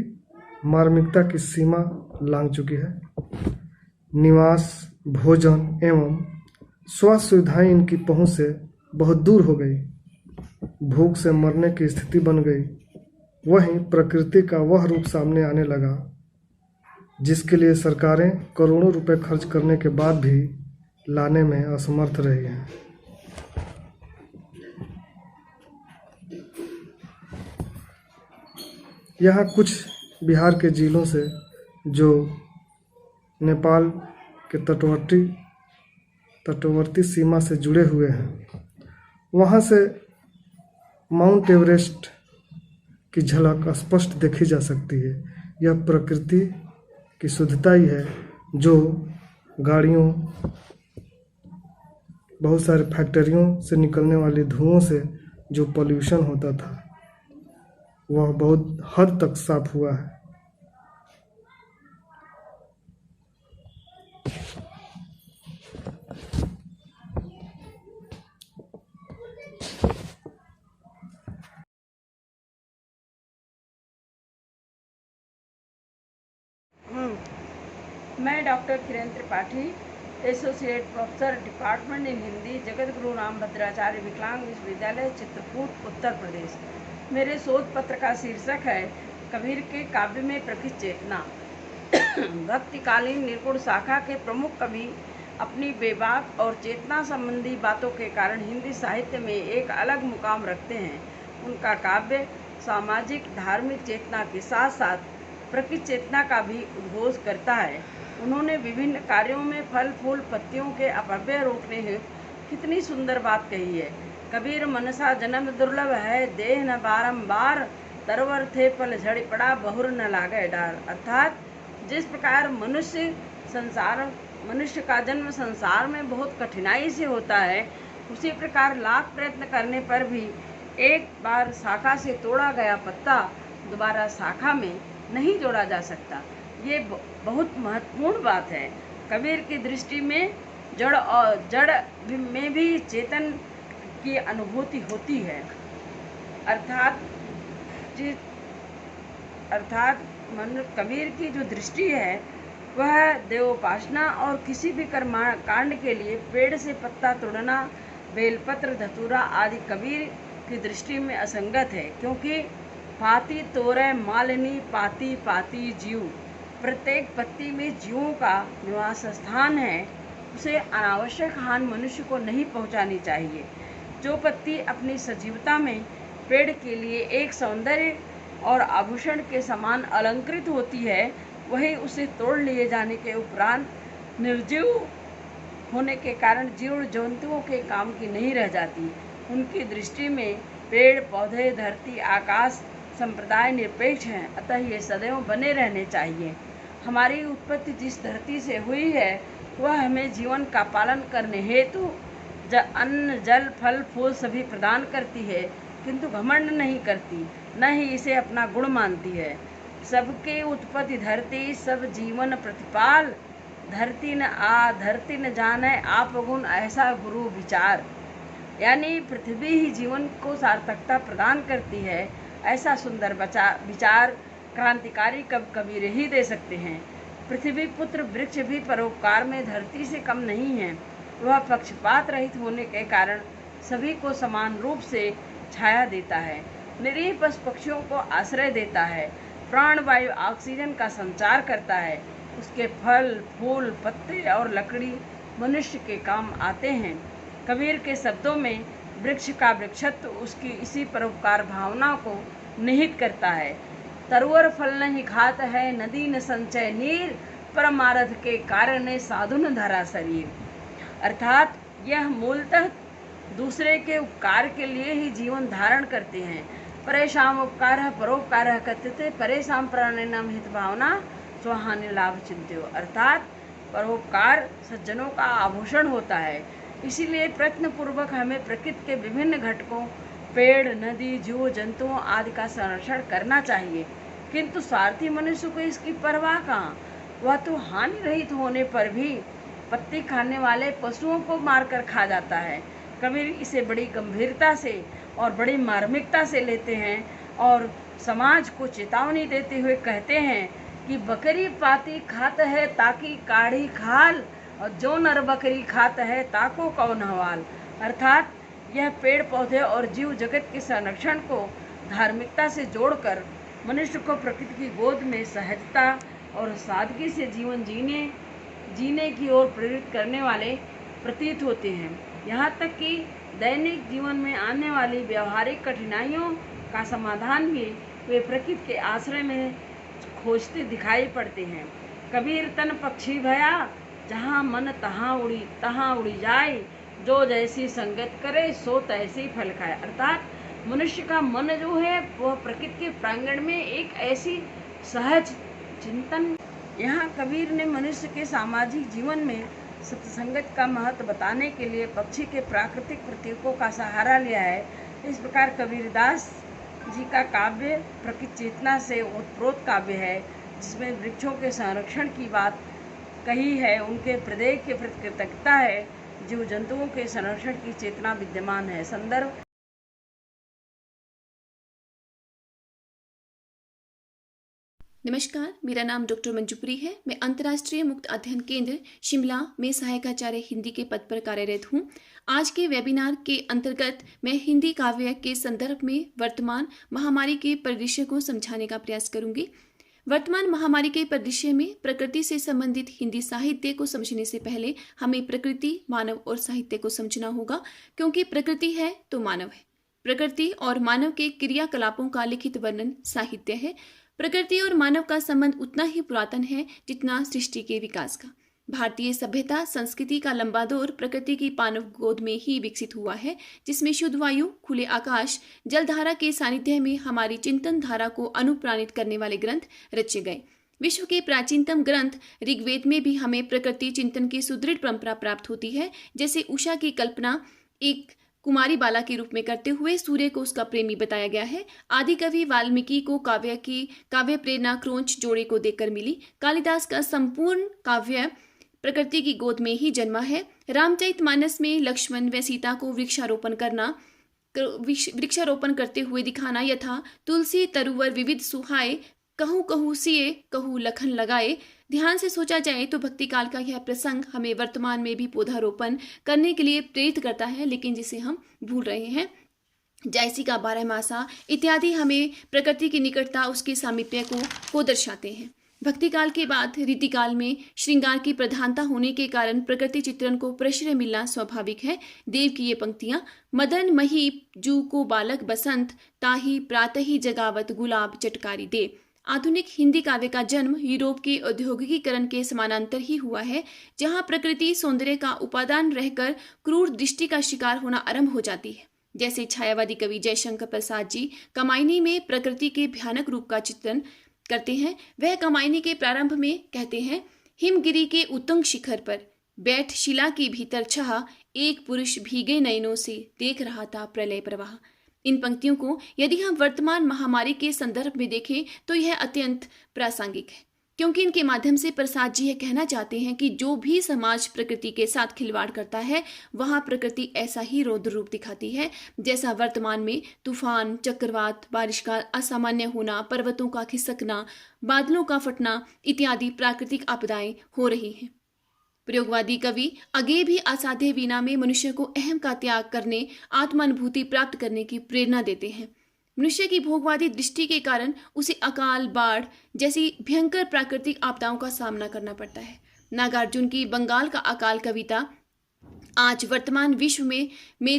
मार्मिकता की सीमा लांघ चुकी है। निवास, भोजन एवं स्वास्थ्य सुविधाएं इनकी पहुंच से बहुत दूर हो गई। भूख से मरने की स्थिति बन गई। वहीं प्रकृति का वह रूप सामने आने लगा जिसके लिए सरकारें करोड़ों रुपए खर्च करने के बाद भी लाने में असमर्थ रही हैं। यहाँ कुछ बिहार के जिलों से जो नेपाल के तटवर्ती सीमा से जुड़े हुए हैं, वहाँ से माउंट एवरेस्ट की झलक स्पष्ट देखी जा सकती है। यह प्रकृति की शुद्धता ही है, जो गाड़ियों, बहुत सारे फैक्ट्रियों से निकलने वाले धुओं से जो पॉल्यूशन होता था, वह बहुत हद तक साफ हुआ है। मैं doctor Kiran Tripathi, associate professor department in Hindi, Jagat Guru Ram Bhadracharya विकलांग विश्वविद्यालय, चित्रकूट, उत्तर प्रदेश। मेरे शोध पत्र का शीर्षक है कबीर के काव्य में प्रकृति चेतना। भक्तिकालीन निर्गुण शाखा के प्रमुख कवि अपनी बेबाक और चेतना संबंधी बातों के कारण हिंदी साहित्य में एक अलग मुकाम रखते हैं। उनका काव्य सामाजिक धार्मिक चेतना के साथ साथ प्रकृति चेतना का भी उद्घोष करता है। उन्होंने विभिन्न कार्यों में फल फूल पत्तियों के अपव्यय रोकने हेतु कितनी सुंदर बात कही है। कबीर मनसा जन्म दुर्लभ है, देह न बारंबार, तरवर थे पल झड़ पड़ा, बहुर न लागे डार। अर्थात जिस प्रकार मनुष्य का जन्म संसार में बहुत कठिनाई से होता है, उसी प्रकार लाख प्रयत्न करने पर भी एक बार शाखा से तोड़ा गया पत्ता दोबारा शाखा में नहीं जोड़ा जा सकता। ये बहुत महत्वपूर्ण बात है। कबीर की दृष्टि में जड़ में भी चेतन की अनुभूति होती है। अर्थात कबीर की जो दृष्टि है वह देवोपासना और किसी भी कर्मकांड के लिए पेड़ से पत्ता तोड़ना, बेलपत्र धतूरा आदि कबीर की दृष्टि में असंगत है, क्योंकि पाती तोरे मालिनी पाती पाती जीव, प्रत्येक पत्ती में जीवों का निवास स्थान है। उसे अनावश्यक हानि मनुष्य को नहीं पहुंचानी चाहिए। जो पत्ती अपनी सजीवता में पेड़ के लिए एक सौंदर्य और आभूषण के समान अलंकृत होती है, वही उसे तोड़ लिए जाने के उपरांत निर्जीव होने के कारण जीव जंतुओं के काम की नहीं रह जाती। उनकी दृष्टि में पेड़ पौधे धरती आकाश संप्रदाय निरपेक्ष हैं, अतः ये सदैव बने रहने चाहिए। हमारी उत्पत्ति जिस धरती से हुई है वह हमें जीवन का पालन करने हेतु अन्न जल फल फूल सभी प्रदान करती है, किंतु घमंड नहीं करती, न ही इसे अपना गुण मानती है। सबके उत्पत्ति धरती, सब जीवन प्रतिपाल, धरती न जाने आप गुण, ऐसा गुरु विचार। यानी पृथ्वी ही जीवन को सार्थकता प्रदान करती है, ऐसा सुंदर विचार क्रांतिकारी कबीर ही दे सकते हैं। पृथ्वी पुत्र वृक्ष भी परोपकार में धरती से कम नहीं है। वह पक्षपात रहित होने के कारण सभी को समान रूप से छाया देता है, निरीह पशु पक्षियों को आश्रय देता है, प्राणवायु ऑक्सीजन का संचार करता है। उसके फल फूल पत्ते और लकड़ी मनुष्य के काम आते हैं। कबीर के शब्दों में वृक्ष का वृक्षत्व उसकी इसी परोपकार भावना को निहित करता है। तरुवर फल नहीं खात है, नदी न संचय नीर, परमारथ के कारण साधु न धरा शरीर। अर्थात यह मूलतः दूसरे के उपकार के लिए ही जीवन धारण करते हैं। परेशान उपकार परोपकार कथ्यते, परेशान प्राणिनाम हित भावना स्वहानि लाभ चिंत्यो। अर्थात परोपकार सज्जनों का आभूषण होता है। इसीलिए प्रयत्नपूर्वक हमें प्रकृति के विभिन्न घटकों पेड़ नदी जीव जंतुओं आदि का संरक्षण करना चाहिए, किंतु स्वार्थी मनुष्य को इसकी परवाह कहाँ। वह तो हानि रहित होने पर भी पत्ती खाने वाले पशुओं को मारकर खा जाता है। कबीर इसे बड़ी गंभीरता से और बड़ी मार्मिकता से लेते हैं और समाज को चेतावनी देते हुए कहते हैं कि बकरी पाती खात है ताकि काढ़ी खाल, और जो नर बकरी खात है ताको कौन हवाल। अर्थात यह पेड़ पौधे और जीव जगत के संरक्षण को धार्मिकता से जोड़कर मनुष्य को प्रकृति की गोद में सहजता और सादगी से जीवन जीने की ओर प्रेरित करने वाले प्रतीत होते हैं। यहाँ तक कि दैनिक जीवन में आने वाली व्यवहारिक कठिनाइयों का समाधान भी वे प्रकृति के आश्रय में खोजते दिखाई पड़ते हैं। कबीर तन पक्षी भया, जहाँ मन तहाँ उड़ी जाए, जो जैसी संगत करे सो तैसी फल खाए। अर्थात मनुष्य का मन जो है वह प्रकृति के प्रांगण में एक ऐसी सहज चिंतन। यहाँ कबीर ने मनुष्य के सामाजिक जीवन में सत्संगत का महत्व बताने के लिए पक्षी के प्राकृतिक प्रतीकों का सहारा लिया है। इस प्रकार कबीरदास जी का काव्य प्रकृति चेतना से ओतप्रोत काव्य है, जिसमें वृक्षों के संरक्षण की बात कही है, उनके हृदय के प्रति कृतज्ञता है, जीव जंतुओं के संरक्षण की चेतना विद्यमान है। संदर्भ नमस्कार, मेरा नाम डॉक्टर मंजूप्री है। मैं अंतर्राष्ट्रीय मुक्त अध्ययन केंद्र शिमला में सहायकाचार्य हिंदी के पद पर कार्यरत हूँ। आज के वेबिनार के अंतर्गत मैं हिंदी काव्य के संदर्भ में वर्तमान महामारी के परिदृश्य को समझाने का प्रयास करूंगी। वर्तमान महामारी के परिदृश्य में प्रकृति से संबंधित हिंदी साहित्य को समझने से पहले हमें प्रकृति, मानव और साहित्य को समझना होगा, क्योंकि प्रकृति है तो मानव है। प्रकृति और मानव के क्रियाकलापों का लिखित वर्णन साहित्य है। प्रकृति और मानव का संबंध उतना ही पुरातन है जितना सृष्टि के विकास का। भारतीय सभ्यता संस्कृति का लंबा दौर प्रकृति की पावन गोद में ही विकसित हुआ है, जिसमें शुद्ध वायु, खुले आकाश, जलधारा के सानिध्य में हमारी चिंतन धारा को अनुप्राणित करने वाले ग्रंथ रचे गए। विश्व के प्राचीनतम ग्रंथ ऋग्वेद में भी हमें प्रकृति चिंतन की सुदृढ़ परंपरा प्राप्त होती है। जैसे उषा की कल्पना एक कुमारी बाला के रूप में करते हुए सूर्य को उसका प्रेमी बताया गया है। आदि कवि वाल्मीकि को काव्य प्रेरणा क्रोंच जोड़े को देखकर मिली। कालिदास का संपूर्ण काव्य प्रकृति की गोद में ही जन्मा है। रामचरितमानस में लक्ष्मण व सीता को वृक्षारोपण करते हुए दिखाना यथा तुलसी तरुवर विविध सुहाए, कहूँ कहूँ सिए कहूँ लखन लगाए। ध्यान से सोचा जाए तो भक्ति काल का यह प्रसंग हमें वर्तमान में भी पौधारोपण करने के लिए प्रेरित करता है, लेकिन जिसे हम भूल रहे हैं। जैसी का 12 मासा इत्यादि हमें प्रकृति की निकटता, उसके सामीप्य को दर्शाते हैं। भक्ति काल के बाद रीतिकाल में श्रृंगार की प्रधानता होने के कारण प्रकृति चित्रण को प्रश्रय मिलना स्वाभाविक है। देव की ये पंक्तियां, मदन महीप जू को बालक बसंत, ताही प्रातः जगावत गुलाब चटकारी दे। आधुनिक हिंदी काव्य का जन्म यूरोप के औद्योगिकीकरण के समानांतर ही हुआ है, जहां प्रकृति सौंदर्य का उपादान रहकर क्रूर दृष्टि का शिकार होना आरंभ हो जाती है। जैसे छायावादी कवि जयशंकर प्रसाद जी कमायनी में प्रकृति के भयानक रूप का चित्रण करते हैं। वह कमायनी के प्रारंभ में कहते हैं, हिमगिरी के उत्तुंग शिखर पर बैठ शिला के भीतर छहा, एक पुरुष भीगे नयनों से देख रहा था प्रलय प्रवाह। इन पंक्तियों को यदि हम वर्तमान महामारी के संदर्भ में देखें तो यह अत्यंत प्रासंगिक है, क्योंकि इनके माध्यम से प्रसाद जी यह कहना चाहते हैं कि जो भी समाज प्रकृति के साथ खिलवाड़ करता है, वहां प्रकृति ऐसा ही रौद्र रूप दिखाती है जैसा वर्तमान में तूफान, चक्रवात, बारिश का असामान्य होना, पर्वतों का खिसकना, बादलों का फटना इत्यादि प्राकृतिक आपदाएं हो रही हैं। प्रयोगवादी कवि आगे भी असाध्य वीणा में मनुष्य को अहम का त्याग करने, आत्मानुभूति प्राप्त करने की प्रेरणा देते हैं। मनुष्य की भोगवादी दृष्टि के कारण उसे अकाल, बाढ़ जैसी भयंकर प्राकृतिक आपदाओं का सामना करना पड़ता है। नागार्जुन की बंगाल का अकाल कविता आज वर्तमान विश्व में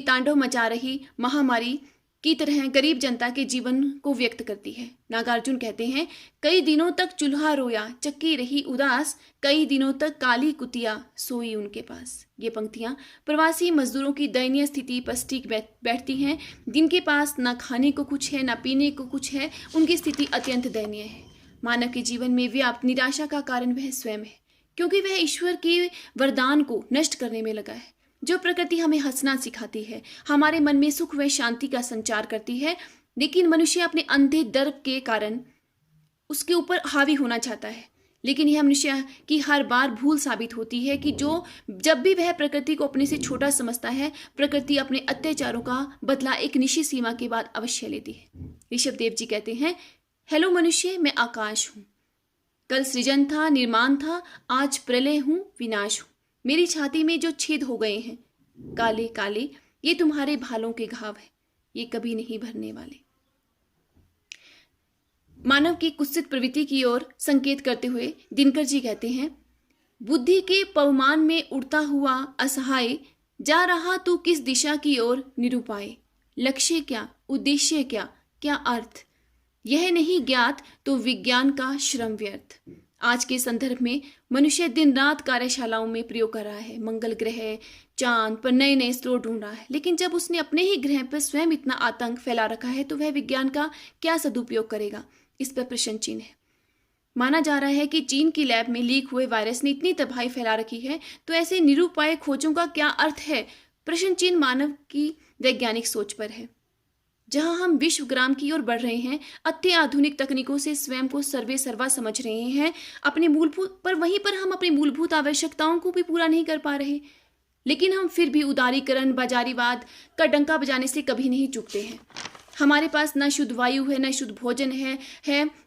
तांडव मचा रही महामारी की तरह गरीब जनता के जीवन को व्यक्त करती है। नागार्जुन कहते हैं, कई दिनों तक चूल्हा रोया, चक्की रही उदास, कई दिनों तक काली कुतिया सोई उनके पास। ये पंक्तियां प्रवासी मजदूरों की दयनीय स्थिति पर ठीक बैठती हैं, जिनके पास ना खाने को कुछ है, ना पीने को कुछ है। उनकी स्थिति अत्यंत दयनीय है। मानव के जीवन में व्याप्त निराशा का कारण वह स्वयं है, क्योंकि वह ईश्वर के वरदान को नष्ट करने में लगा है। जो प्रकृति हमें हंसना सिखाती है, हमारे मन में सुख व शांति का संचार करती है, लेकिन मनुष्य अपने अंधे दर्प के कारण उसके ऊपर हावी होना चाहता है। लेकिन यह मनुष्य की हर बार भूल साबित होती है कि जब भी वह प्रकृति को अपने से छोटा समझता है, प्रकृति अपने अत्याचारों का बदला एक निश्चित सीमा के बाद अवश्य लेती है। ऋषभ देव जी कहते हैं, हेलो मनुष्य, मैं आकाश हूँ। कल सृजन था, निर्माण था, आज प्रलय हूँ, विनाश हूँ। मेरी छाती में जो छेद हो गए हैं काले काले, ये तुम्हारे भालों के घाव है, ये कभी नहीं भरने वाले। मानव की कुत्सित प्रवृत्ति की ओर संकेत करते हुए दिनकर जी कहते हैं, बुद्धि के पवमान में उड़ता हुआ असहाय, जा रहा तू किस दिशा की ओर निरुपाय। लक्ष्य क्या, उद्देश्य क्या, क्या अर्थ, यह नहीं ज्ञात तो विज्ञान का श्रम व्यर्थ। आज के संदर्भ में मनुष्य दिन रात कार्यशालाओं में प्रयोग कर रहा है, मंगल ग्रह, चांद पर नए नए स्रोत ढूंढ रहा है, लेकिन जब उसने अपने ही ग्रह पर स्वयं इतना आतंक फैला रखा है तो वह विज्ञान का क्या सदुपयोग करेगा, इस पर प्रश्न चिन्ह है। माना जा रहा है कि चीन की लैब में लीक हुए वायरस ने इतनी तबाही फैला रखी है, तो ऐसे निरुपाय खोजों का क्या अर्थ है, प्रश्न चिन्ह मानव की वैज्ञानिक सोच पर है। जहां हम विश्वग्राम की ओर बढ़ रहे हैं, अत्याधुनिक तकनीकों से स्वयं को सर्वे सर्वा समझ रहे हैं, अपने मूलभूत पर वहीं पर हम अपनी मूलभूत आवश्यकताओं को भी पूरा नहीं कर पा रहे, लेकिन हम फिर भी उदारीकरण, बाजारीवाद का डंका बजाने से कभी नहीं चूकते हैं। हमारे पास न शुद्ध वायु है, न शुद्ध भोजन है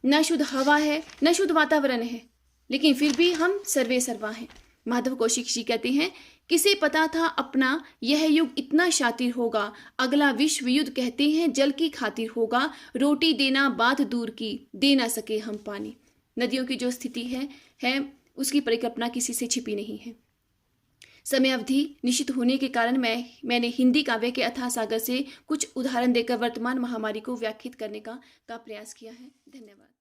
न शुद्ध हवा है, न शुद्ध वातावरण है, लेकिन फिर भी हम सर्वे सर्वा हैं। माधव कौशिक जी कहते हैं, किसे पता था अपना यह युग इतना शातिर होगा, अगला विश्व युद्ध कहते हैं जल की खातिर होगा, रोटी देना बात दूर की, दे ना सके हम पानी। नदियों की जो स्थिति है उसकी परिकल्पना किसी से छिपी नहीं है। समय अवधि निश्चित होने के कारण मैंने हिंदी काव्य के अथाह सागर से कुछ उदाहरण देकर वर्तमान महामारी को व्याख्यात करने का प्रयास किया है। धन्यवाद।